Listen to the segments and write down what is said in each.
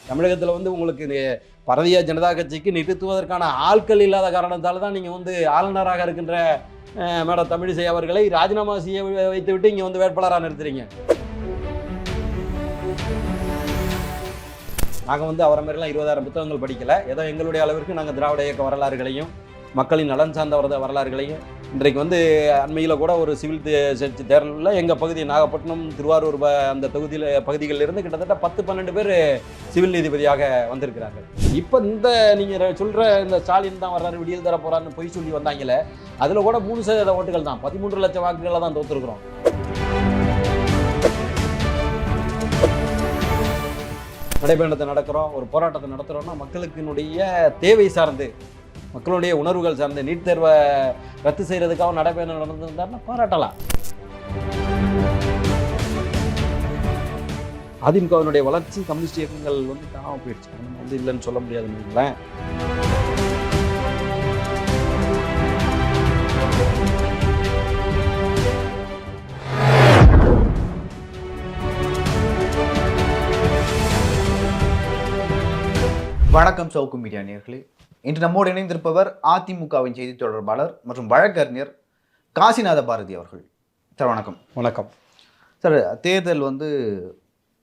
தமிழகத்தில் வந்து உங்களுக்கு பாரதிய ஜனதா கட்சிக்கு நிறுத்துவதற்கான ஆட்கள் இல்லாத காரணத்தால் தான் நீங்கள் வந்து ஆளுநராக இருக்கின்ற மேடம் தமிழிசை அவர்களை ராஜினாமா செய்ய வைத்து விட்டு இங்கே வந்து வேட்பாளராக நிறுத்துறீங்க. நாங்கள் வந்து அவரை மாதிரிலாம் 20,000 புத்தகங்கள் படிக்கலை. ஏதோ எங்களுடைய அளவிற்கு நாங்கள் திராவிட இயக்க வரலாறுகளையும் மக்களின் நலன் சார்ந்த வரலாறுகளையும் இன்றைக்கு வந்து அண்மையில் கூட ஒரு சிவில் தேர்தலில் எங்கள் பகுதி நாகப்பட்டினம் திருவாரூர் அந்த பகுதிகளிலிருந்து கிட்டத்தட்ட 10-12 பேர் சிவில் நீதிபதியாக வந்திருக்கிறார்கள். இப்போ இந்த நீங்கள் சொல்கிற இந்த ஸ்டாலின் தான் வர்றாரு விடியல் தர போகிறான்னு பொய் சொல்லி வந்தாங்களே, அதில் கூட 3% ஓட்டுகள் தான், 13 லட்சம் வாக்குகளை தான் தோற்றுருக்குறோம். நடைபயணத்தை நடக்கிறோம், ஒரு போராட்டத்தை நடத்துகிறோம்னா மக்களுக்கினுடைய தேவை சார்ந்து, மக்களுடைய உணர்வுகள் சார்ந்து, நீட் தேர்வை ரத்து செய்யறதுக்காக நடைபயணம் நடந்திருந்தாருன்னா பாராட்டலாம். அதிமுகவினுடைய வளர்ச்சி கம்யூனிஸ்ட் இயக்கங்கள் வந்து காணாமல் போயிடுச்சு. நம்ம வந்து இல்லைன்னு சொல்ல முடியாதுன்னு. வணக்கம் சவுக்கு மீடியா நேயர்களே. இன்று நம்மோடு இணைந்திருப்பவர் அதிமுகவின் செய்தி தொடர்பாளர் மற்றும் வழக்கறிஞர் காசிநாத பாரதி அவர்கள். சார் வணக்கம். வணக்கம் சார். தேர்தல் வந்து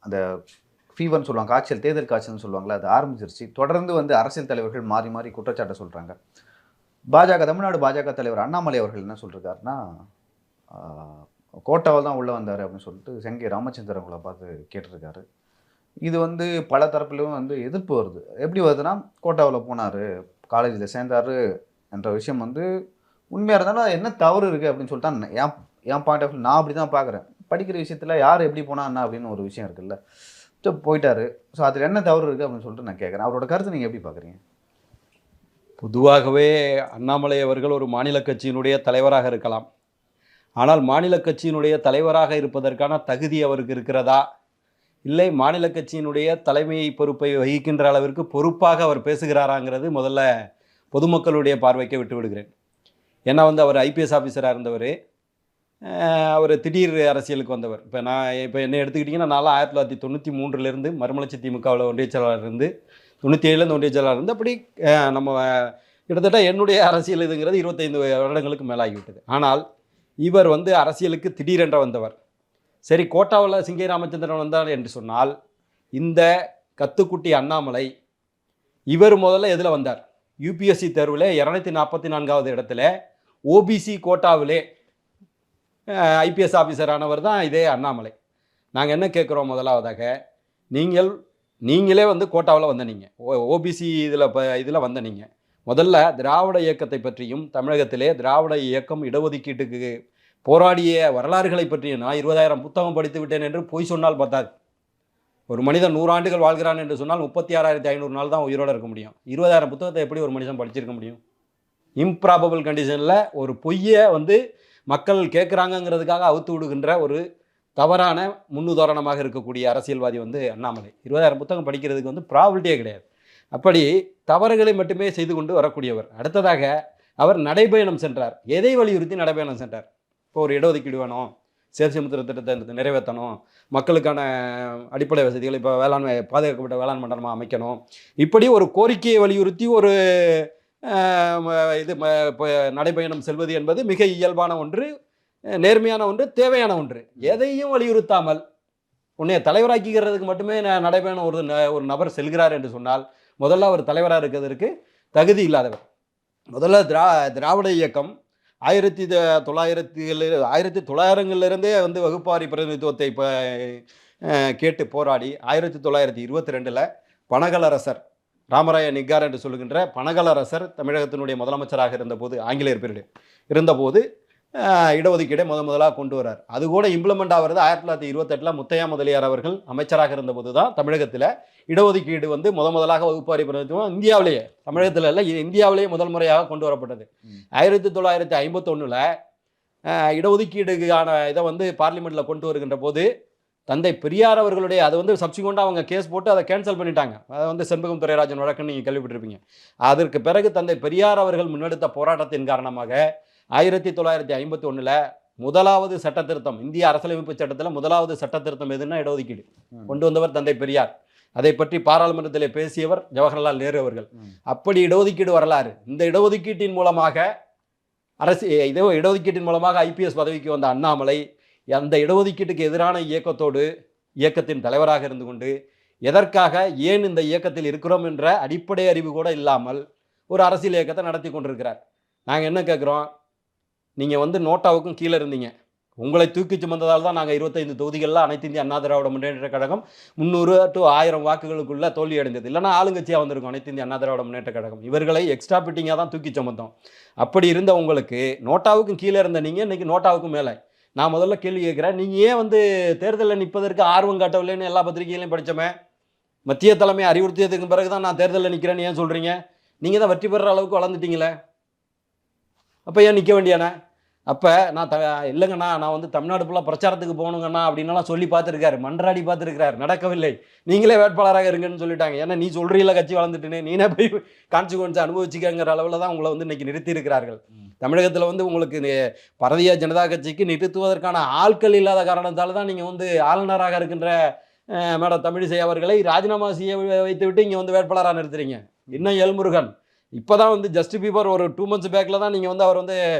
அந்த ஃபீவர்னு சொல்லுவாங்க, காய்ச்சல், தேர்தல் காய்ச்சல்னு சொல்லுவாங்களா, அது ஆரம்பிச்சிருச்சு. தொடர்ந்து வந்து அரசியல் தலைவர்கள் மாறி மாறி குற்றச்சாட்டை சொல்கிறாங்க. தமிழ்நாடு பாஜக தலைவர் அண்ணாமலை அவர்கள் என்ன சொல்லியிருக்காருன்னா, கோட்டாவில் தான் உள்ளே வந்தார் அப்படின்னு சொல்லிட்டு செங்கை ராமச்சந்திரன் அவங்களை பார்த்து கேட்டிருக்காரு. இது வந்து பல தரப்பிலும் வந்து எதிர்ப்பு வருது. எப்படி வருதுன்னா, கோட்டாவில் போனார், காலேஜில் சேர்ந்தார் என்ற விஷயம் வந்து உண்மையாக இருந்தாலும் என்ன தவறு இருக்குது அப்படின்னு சொல்லிட்டு என் பாயிண்ட் ஆஃப் வியூ நான் அப்படி தான் பார்க்குறேன். படிக்கிற விஷயத்தில் யார் எப்படி போனா என்ன அப்படின்னு ஒரு விஷயம் இருக்குல்ல, ஸோ போயிட்டாரு. ஸோ அதில் என்ன தவறு இருக்குது அப்படின்னு சொல்லிட்டு நான் கேட்குறேன். அவரோட கருத்து நீங்கள் எப்படி பார்க்குறீங்க? பொதுவாகவே அண்ணாமலை அவர்கள் ஒரு மாநில கட்சியினுடைய தலைவராக இருக்கலாம். ஆனால் மாநில கட்சியினுடைய தலைவராக இருப்பதற்கான தகுதி அவருக்கு இருக்கிறதா, இல்லை மாநில கட்சியினுடைய தலைமை பொறுப்பை வகிக்கின்ற அளவிற்கு பொறுப்பாக அவர் பேசுகிறாராங்கிறது முதல்ல பொதுமக்களுடைய பார்வைக்கு விட்டு விடுகிறேன். ஏன்னா வந்து அவர் ஐபிஎஸ் ஆஃபீஸராக இருந்தவர், அவர் திடீர் அரசியலுக்கு வந்தவர். இப்போ என்னை எடுத்துக்கிட்டிங்கன்னா, நான் 1993 மறுமலர்ச்சி திமுகவில் ஒன்றிய செயலாளர் இருந்து 97 ஒன்றிய செயலாளர் இருந்து, அப்படி நம்ம கிட்டத்தட்ட என்னுடைய அரசியல் இதுங்கிறது 25 வருடங்களுக்கு மேலாகிவிட்டது. ஆனால் இவர் வந்து அரசியலுக்கு திடீரென்ற வந்தவர். சரி, கோட்டாவில் சிங்கை ராமச்சந்திரன் வந்தார் என்று சொன்னால், இந்த கத்துக்குட்டி அண்ணாமலை இவர் முதல்ல எதில் வந்தார்? யூபிஎஸ்சி தேர்வில் 244வது இடத்துல ஓபிசி கோட்டாவிலே ஐபிஎஸ் ஆஃபீஸர் ஆனவர் தான் இதே அண்ணாமலை. நாங்கள் என்ன கேட்குறோம், முதலாவதாக நீங்களே வந்து கோட்டாவில் வந்த நீங்கள், ஓபிசி இதில் வந்த நீங்கள், முதல்ல திராவிட இயக்கத்தை பற்றியும் தமிழகத்திலே திராவிட இயக்கம் இடஒதுக்கீட்டுக்கு போராடிய வரலாறுகளை பற்றி நான் 20,000 புத்தகம் படித்து விட்டேன் என்று பொய் சொன்னால் பார்த்தாது. ஒரு மனிதன் 100 ஆண்டுகள் வாழ்கிறான் என்று சொன்னால் 36,500 நாள் தான் உயிரோடு இருக்க முடியும். 20,000 புத்தகத்தை எப்படி ஒரு மனுஷன் படிச்சிருக்க முடியும்? இம்ப்ராபபிள் கண்டிஷனில் ஒரு பொய்யை வந்து மக்கள் கேட்குறாங்கங்கிறதுக்காக அவுத்து விடுகின்ற ஒரு தவறான முன்னுதாரணமாக இருக்கக்கூடிய அரசியல்வாதி வந்து அண்ணாமலை. 20,000 புத்தகம் படிக்கிறதுக்கு வந்து ப்ராபிலிட்டியே கிடையாது. அப்படி தவறுகளை மட்டுமே செய்து கொண்டு வரக்கூடியவர். அடுத்ததாக அவர் நடைபயணம் சென்றார். எதை வலியுறுத்தி நடைபயணம் சென்றார்? இப்போ ஒரு இடஒதுக்கீடு வேணும், சேர்சமுத்திர திட்டத்தை நிறைவேற்றணும், மக்களுக்கான அடிப்படை வசதிகள், இப்போ வேளாண்மை பாதுகாக்கப்பட்ட வேளாண் மண்டலமாக அமைக்கணும், இப்படி ஒரு கோரிக்கையை வலியுறுத்தி ஒரு நடைபயணம் செல்வது என்பது மிக இயல்பான ஒன்று, நேர்மையான ஒன்று, தேவையான ஒன்று. எதையும் வலியுறுத்தாமல் உன்னைய தலைவராக்கிக்கிறதுக்கு மட்டுமே நடைபயணம் ஒரு நபர் செல்கிறார் என்று சொன்னால், முதல்ல அவர் தலைவராக இருக்கிறதுக்கு தகுதி இல்லாதவர். முதல்ல திராவிட இயக்கம் 1900களிலிருந்தே வந்து வகுப்பாரி பிரதிநிதித்துவத்தை இப்போ கேட்டு போராடி 1922 பனகலரசர் ராமராய நிக்கார் என்று சொல்லுகின்ற பனகலரசர் தமிழகத்தினுடைய முதலமைச்சராக இருந்தபோது, ஆங்கிலேயர் பீரியடு இருந்தபோது இடஒதுக்கீடை முதலாக கொண்டு வரார். அது கூட இம்ப்ளிமெண்ட் ஆகிறது 1928 முத்தையா முதலியார் அவர்கள் அமைச்சராக இருந்தபோது தான் தமிழகத்தில் இடஒதுக்கீடு வந்து முதலாக வகுப்பாரி பிரதிநிதித்துவம் இந்தியாவிலேயே, தமிழகத்தில் இல்லை, இந்தியாவிலேயே முதல் முறையாக கொண்டு வரப்பட்டது. 1951 இடஒதுக்கீடுக்கான இதை வந்து பார்லிமெண்ட்டில் கொண்டு வருகின்ற போது தந்தை பெரியார் அவர்களுடைய, அது வந்து சப்சிக்வெண்ட்டாக அவங்க கேஸ் போட்டு அதை கேன்சல் பண்ணிட்டாங்க. அதை வந்து செண்பகம் துரைராஜன் வழக்குன்னு நீங்கள் கேள்விப்பட்டிருப்பீங்க. அதற்கு பிறகு தந்தை பெரியார் அவர்கள் முன்னெடுத்த போராட்டத்தின் காரணமாக 1951 முதலாவது சட்ட திருத்தம், இந்திய அரசியலமைப்பு சட்டத்தில் முதலாவது சட்ட திருத்தம் எதுன்னா இடஒதுக்கீடு கொண்டு வந்தவர் தந்தை பெரியார். அதை பற்றி பாராளுமன்றத்திலே பேசியவர் ஜவஹர்லால் நேரு அவர்கள். அப்படி இடஒதுக்கீடு வரலாறு. இந்த இடஒதுக்கீட்டின் மூலமாக இடஒதுக்கீட்டின் மூலமாக ஐபிஎஸ் பதவிக்கு வந்த அண்ணாமலை அந்த இடஒதுக்கீட்டுக்கு எதிரான இயக்கத்தின் தலைவராக இருந்து கொண்டு எதற்காக ஏன் இந்த இயக்கத்தில் இருக்கிறோம் என்ற அடிப்படை அறிவு கூட இல்லாமல் ஒரு அரசியல் இயக்கத்தை நடத்தி கொண்டிருக்கிறார். நாங்கள் என்ன கேட்குறோம், நீங்கள் நோட்டாவுக்கும் கீழே இருந்தீங்க, உங்களை தூக்கி சுமந்ததால் தான் நாங்கள் 25 தொகுதிகளில் அனைத்து இந்திய அண்ணா திராவிட முன்னேற்ற கழகம் 300 to 1000 வாக்குகளுக்குள்ள தோல்வி அடைந்தது. இல்லைனா ஆளுங்கட்சியாக வந்திருக்கும் அனைத்து இந்திய அண்ணா திராவிட முன்னேற்ற கழகம். இவர்களை எக்ஸ்ட்ரா பிட்டிங்காக தான் தூக்கி சுமந்தோம். அப்படி இருந்த உங்களுக்கு நோட்டாவுக்கும் கீழே இருந்த நீங்கள் இன்றைக்கி நோட்டாவுக்கும் மேலே. நான் முதல்ல கேள்வி கேட்குறேன், நீங்கள் ஏன் தேர்தலில் நிற்பதற்கு ஆர்வம் காட்டவில்லைன்னு எல்லா பத்திரிகைகளையும் படித்தோமே. மத்திய தலைமை அறிவுறுத்தியதுக்கு பிறகு தான் நான் தேர்தலில் நிற்கிறேன்னு ஏன் சொல்கிறீங்க? நீங்கள் தான் வெற்றி பெறுற அளவுக்கு வளர்ந்துட்டீங்களே, அப்போ ஏன் நிற்க வேண்டியானே? அப்போ நான் இல்லைங்கண்ணா, நான் தமிழ்நாடு ஃபுல்லாக பிரச்சாரத்துக்கு போகணுங்கண்ணா அப்படின்னலாம் சொல்லி பார்த்துருக்காரு, மன்றாடி பார்த்துருக்கிறார், நடக்கவில்லை. நீங்களே வேட்பாளராக இருங்கன்னு சொல்லிட்டாங்க. ஏன்னா நீ சொல்கிறீங்கள கட்சி வளர்ந்துட்டுன்னு, நீனே போய் கான்சிக்வன்ஸ் அனுபவிச்சிக்கங்கிற அளவில் தான் உங்களை இன்றைக்கி நிறுத்தி இருக்கிறார்கள். தமிழகத்தில் உங்களுக்கு பாரதிய ஜனதா கட்சிக்கு நிறுத்துவதற்கான ஆட்கள் இல்லாத காரணத்தால் தான் நீங்கள் ஆளுநராக இருக்கின்ற மேடம் தமிழிசை அவர்களை ராஜினாமா செய்ய வைத்து விட்டு இங்கே வேட்பாளராக நிறுத்துறீங்க. இன்னும் எல்முருகன் இப்போ தான் ஜஸ்ட் பீபர் ஒரு 2 months பேக்கில் தான் நீங்கள் அவர்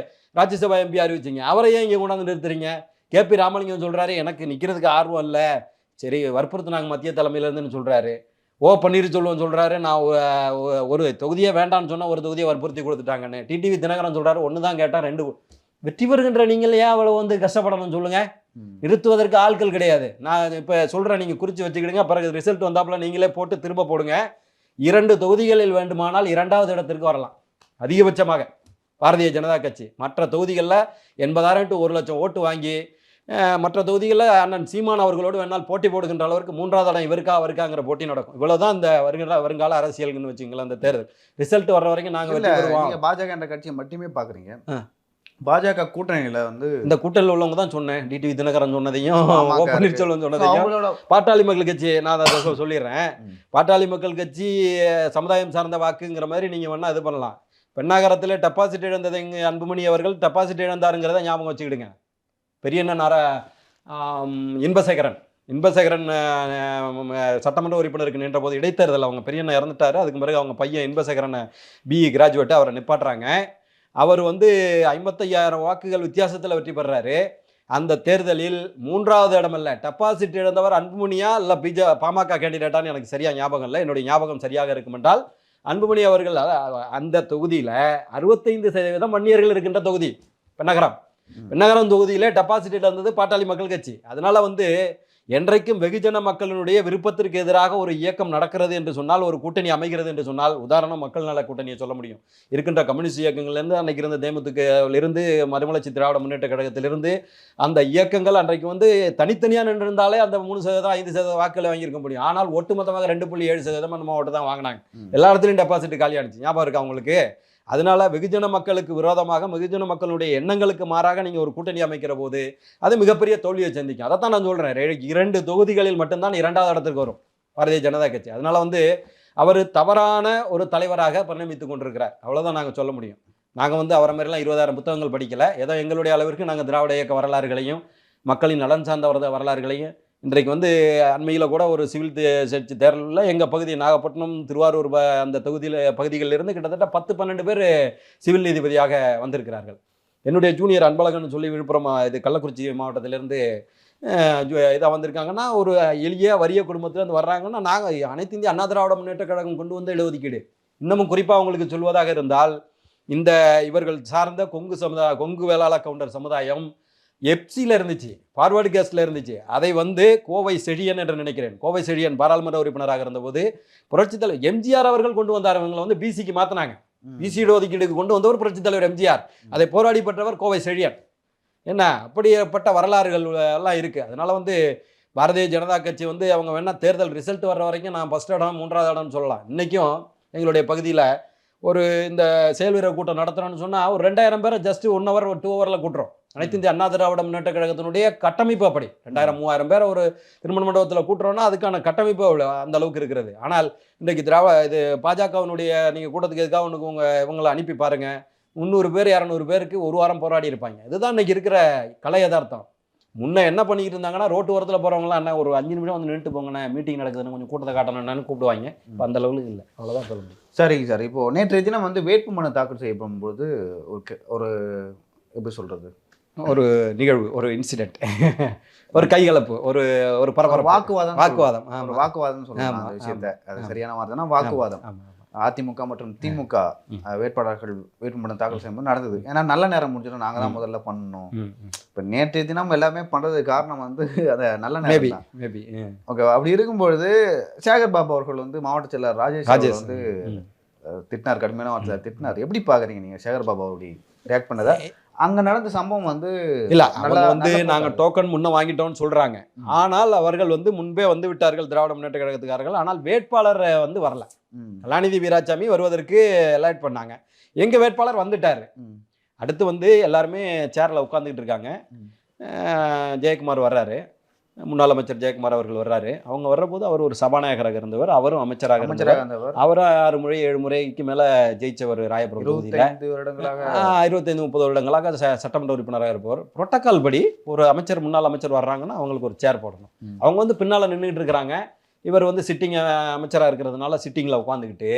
ராஜ்யசபா எம்பி அறிவிச்சிங்க. அவரை ஏன் இங்கே கொண்டாந்து நிறுத்துறீங்க? கேபி ராமலிங்கம் சொல்கிறாரு, எனக்கு நிற்கிறதுக்கு ஆர்வம் இல்லை, சரி வற்புறுத்தினாங்க மத்திய தலைமையிலேருந்துன்னு சொல்கிறாரு. பன்னீர்செல்வம் சொல்கிறாரு, நான் ஒரு தொகுதியே வேண்டான்னு சொன்னால் ஒரு தொகுதியை வற்புறுத்தி கொடுத்துட்டாங்கன்னு. டிடிவி தினகரன் சொல்கிறாரு, ஒன்று தான் கேட்டால் 2. வெற்றி பெறுகின்ற நீங்கள் ஏன் அவ்வளோ கஷ்டப்படணும்னு சொல்லுங்கள். நிறுத்துவதற்கு ஆட்கள் கிடையாது. நான் இப்போ சொல்கிறேன், நீங்கள் குறித்து வச்சுக்கிடுங்க, பிறகு ரிசல்ட் வந்தாப்புல நீங்களே போட்டு திரும்ப போடுங்க. 2 தொகுதிகளில் வேண்டுமானால் 2வது இடத்திற்கு வரலாம் அதிகபட்சமாக பாரதிய ஜனதா கட்சி. மற்ற தொகுதிகளில் 80,000 to 1,00,000 ஓட்டு வாங்கி மற்ற தொகுதிகளில் அண்ணன் சீமான் அவர்களோடு வேணால் போட்டி போடுகின்ற அளவிற்கு 3வது இடம் அவருக்காங்கிற போட்டி நடக்கும். இவ்வளோதான் இந்த வருங்கால அரசியல்னு வச்சுங்களேன். அந்த தேர்தல் ரிசல்ட் வர்ற வரைக்கும் நாங்கள் வெற்றி பெறுவோம். பாஜக என்ற கட்சியை மட்டுமே பார்க்குறீங்க. பாஜக கூட்டணியில் இந்த கூட்டணியில் உள்ளவங்க தான் சொன்னேன், டிடிவி தினகரன் சொன்னதையும் பன்னீர்செல்வம் சொன்னதையும். பாட்டாளி மக்கள் கட்சி நான் அதை சொல்லிடுறேன். பாட்டாளி மக்கள் கட்சி சமுதாயம் சார்ந்த வாக்குங்கிற மாதிரி நீங்கள் வேணால் இது பண்ணலாம். பெண்ணாகரத்தில் டெபாசிட் இழந்ததை அன்புமணி அவர்கள் டெபாசிட் இழந்தாருங்கிறத ஞாபகம் வச்சுக்கிடுங்க. பெரியண்ணன் இன்பசேகரன் சட்டமன்ற உறுப்பினருக்கு நின்ற போது இடைத்தேர்தல் அவங்க பெரியண்ணன் இறந்துட்டார். அதுக்கு பிறகு அவங்க பையன் இன்பசேகரன் பிஇ கிராஜுவேட்டு அவரை நிப்பாட்டுறாங்க. அவர் 55,000 வாக்குகள் வித்தியாசத்தில் வெற்றி பெறாரு. அந்த தேர்தலில் 3வது இடமல்ல, டெபாசிட் இழந்தவர் அன்புமணியா இல்லை பாமக கேண்டிடேட்டான்னு எனக்கு சரியாக ஞாபகம் இல்லை. என்னுடைய ஞாபகம் சரியாக இருக்கும் என்றால் அன்புமணி அவர்கள் அந்த தொகுதியில் 65% வன்னியர்கள் இருக்கின்ற தொகுதி பெண்ணகரம் தொகுதியிலே டெபாசிட் இழந்தது பாட்டாளி மக்கள் கட்சி. அதனால என்றைக்கும் வெகுஜன மக்களினுடைய விருப்பத்திற்கு எதிராக ஒரு இயக்கம் நடக்கிறது என்று சொன்னால், ஒரு கூட்டணி அமைகிறது என்று சொன்னால், உதாரணம் மக்கள் நல கூட்டணியை சொல்ல முடியும். இருக்கின்ற கம்யூனிஸ்ட் இயக்கங்கள்லேருந்து அன்றைக்கு இருந்த தேமுதிகவிலிருந்து மறுமலர்ச்சி திராவிட முன்னேற்ற கழகத்திலிருந்து அந்த இயக்கங்கள் அன்றைக்கு தனித்தனியாக நின்றிருந்தாலே அந்த 3%, 5% வாக்குகளை வாங்கியிருக்க முடியும். ஆனால் ஒட்டுமொத்தமாக 2.7% நம்ம ஓட்டு தான் வாங்கினாங்க. எல்லா இடத்துலையும் டெபாசிட் காலியாகிடுச்சு. ஞாபகம் இருக்கா உங்களுக்கு? அதனால வெகுஜன மக்களுக்கு விரோதமாக, வெகுஜன மக்களுடைய எண்ணங்களுக்கு மாறாக நீங்கள் ஒரு கூட்டணி அமைக்கிற போது அது மிகப்பெரிய தோல்வியை சந்திக்கும். அதைத்தான் நான் சொல்கிறேன். 2 தொகுதிகளில் மட்டும்தான் 2வது இடத்துக்கு வரும் பாரதிய ஜனதா கட்சி. அதனால அவர் தவறான ஒரு தலைவராக பரிணமித்து கொண்டிருக்கிறார். அவ்வளோதான் நாங்கள் சொல்ல முடியும். நாங்கள் அவரை மாதிரிலாம் 20,000 புத்தகங்கள் படிக்கலை. ஏதோ எங்களுடைய அளவிற்கு நாங்கள் திராவிட இயக்க வரலாறுகளையும் மக்களின் நலன் சார்ந்த வரலாறுகளையும், இன்றைக்கு அண்மையில் கூட ஒரு சிவில் சர்ச் தேர்தலில் எங்கள் பகுதி நாகப்பட்டினம், திருவாரூர் அந்த பகுதிகளிலிருந்து கிட்டத்தட்ட 10-12 பேர் சிவில் நீதிபதியாக வந்திருக்கிறார்கள். என்னுடைய ஜூனியர் அன்பழகன் சொல்லி விழுப்புரம் கள்ளக்குறிச்சி மாவட்டத்திலேருந்து இதாக வந்திருக்காங்கன்னா, ஒரு எளிய வறிய குடும்பத்திலேருந்து வர்றாங்கன்னா, நாங்கள் அனைத்து இந்திய அண்ணா திராவிட முன்னேற்ற கழகம் கொண்டு வந்த இடஒதுக்கீடு. இன்னமும் குறிப்பாக அவங்களுக்கு சொல்வதாக இருந்தால், இந்த இவர்கள் சார்ந்த கொங்கு வேளாள கவுண்டர் சமுதாயம் எப்சியில் இருந்துச்சு, ஃபார்வர்டு கேஸ்டில் இருந்துச்சு. அதை கோவை செழியன் என்று நினைக்கிறேன், கோவை செழியன் பாராளுமன்ற உறுப்பினராக இருந்தபோது புரட்சித் தலைவர் எம்ஜிஆர் அவர்கள் கொண்டு வந்தார். இவங்களை பிசிக்கு மாற்றினாங்க. பிசி இடஒதுக்கீடுக்கு கொண்டு வந்தவர் புரட்சித் தலைவர் எம்ஜிஆர். அதை போராடி பெற்றவர் கோவை செழியன். என்ன அப்படிப்பட்ட வரலாறுகள் எல்லாம் இருக்குது. அதனால் பாரதிய ஜனதா கட்சி அவங்க வேணால் தேர்தல் ரிசல்ட் வர்ற வரைக்கும் நான் ஃபஸ்ட் இடம் 3வது இடம்னு சொல்லலாம். இன்றைக்கும் எங்களுடைய பகுதியில் ஒரு இந்த செயல்வீரர் கூட்டம் நடத்துகிறோன்னு சொன்னால் ஒரு 2,000 பேரை ஜஸ்ட் 1 hour 2 hourல கூட்டுறோம். அனைத்து இந்திய அண்ணா திராவிட முன்னேற்ற கழகத்தினுடைய கட்டமைப்பு அப்படி 2,000-3,000 பேரை ஒரு திருமண மண்டபத்தில் கூட்டுறோன்னா அதுக்கான கட்டமைப்பு அந்த அளவுக்கு இருக்கிறது. ஆனால் இன்றைக்கு பாஜகவினுடைய நீங்கள் கூட்டத்துக்கு எதுக்காக இவங்களை அனுப்பி பாருங்கள், 300 பேர் 200 பேருக்கு ஒரு வாரம் போராடி இருப்பாங்க. இதுதான் இன்றைக்கி இருக்கிற கலை யதார்த்தம். முன்ன என்ன பண்ணிக்கிட்டு இருந்தாங்கன்னா ரோட்டு ஓரத்தில் போகிறவங்களாம் என்ன ஒரு 5 நிமிஷம் வந்து நின்றுட்டு போங்கண்ணே, மீட்டிங் நடக்குதுன்னு கொஞ்சம் கூட்டத்தை காட்டணும்னு கூப்பிடுவாங்க. இப்போ அந்த அளவுக்கு இல்லை, அவ்வளோதான் சொல்ல முடியும். சரிங்க சார். இப்போ நேற்றைய தினம் வந்து வேட்புமனு தாக்கல் செய்யப்படும்போது ஒரு எப்படி சொல்றது, ஒரு நிகழ்வு, ஒரு இன்சிடென்ட், ஒரு கைகலப்பு, ஒரு ஒரு பரபரப்பு, வாக்குவாதம் வாக்குவாதம் வாக்குவாதம் சொல்லலாம் அந்த விஷயத்தை. அது சரியான வார்த்தைனா வாக்குவாதம். அதிமுக மற்றும் திமுக வேட்பாளர்கள் வேட்புமனு தாக்கல் செய்யும்போது நடந்தது. ஏன்னா நல்ல நேரம் முடிஞ்சிடும், நாங்கள் தான் முதல்ல பண்ணணும். இப்போ நேற்றைய தினம் எல்லாமே பண்ணுறதுக்கு காரணம் வந்து அதை நல்ல நேரம் தான். ஓகே, அப்படி இருக்கும்பொழுது சேகர் பாபு அவர்கள் வந்து மாவட்ட செயலர் ராஜேஷ் வந்து திட்டினார், கடுமையான வார்த்தையில் திட்டினார். எப்படி பார்க்குறீங்க நீங்கள் சேகர் பாபு அப்படி ரியாக்ட் பண்ணதை? அங்கே நடந்த சம்பவம் வந்து இல்லை, அவங்க வந்து நாங்கள் டோக்கன் முன்ன வாங்கிட்டோம்னு சொல்கிறாங்க. ஆனால் அவர்கள் வந்து முன்பே வந்து விட்டார்கள் திராவிட முன்னேற்ற கழகத்துக்காரர்கள். ஆனால் வேட்பாளரை வந்து வரல. கலாநிதி வீராசாமி வருவதற்கு எலைட் பண்ணாங்க. எங்கள் வேட்பாளர் வந்துட்டார். அடுத்து வந்து எல்லாருமே சேரில் உட்காந்துக்கிட்டு இருக்காங்க. ஜெயக்குமார் வர்றாரு, முன்னாள் அமைச்சர் ஜெயக்குமார் அவர்கள் வர்றாரு. அவங்க வர்றபோது அவர் ஒரு சபாநாயகராக இருந்தவர், அவரும் அமைச்சராக இருந்தவர். அவரும் 6 முறை 7 முறைக்கு மேலே ஜெயிச்சவர் ராயபுரம் தொகுதியில். 25-30 வருடங்களாக சட்டமன்ற உறுப்பினராக இருப்பவர். புரோட்டோக்கால் படி ஒரு அமைச்சர் முன்னாள் அமைச்சர் வர்றாங்கன்னா அவங்களுக்கு ஒரு சேர் போடணும். அவங்க வந்து பின்னால் நின்றுட்டு இருக்கிறாங்க. இவர் வந்து சிட்டிங் அமைச்சராக இருக்கிறதுனால சிட்டிங்கில் உட்காந்துக்கிட்டு,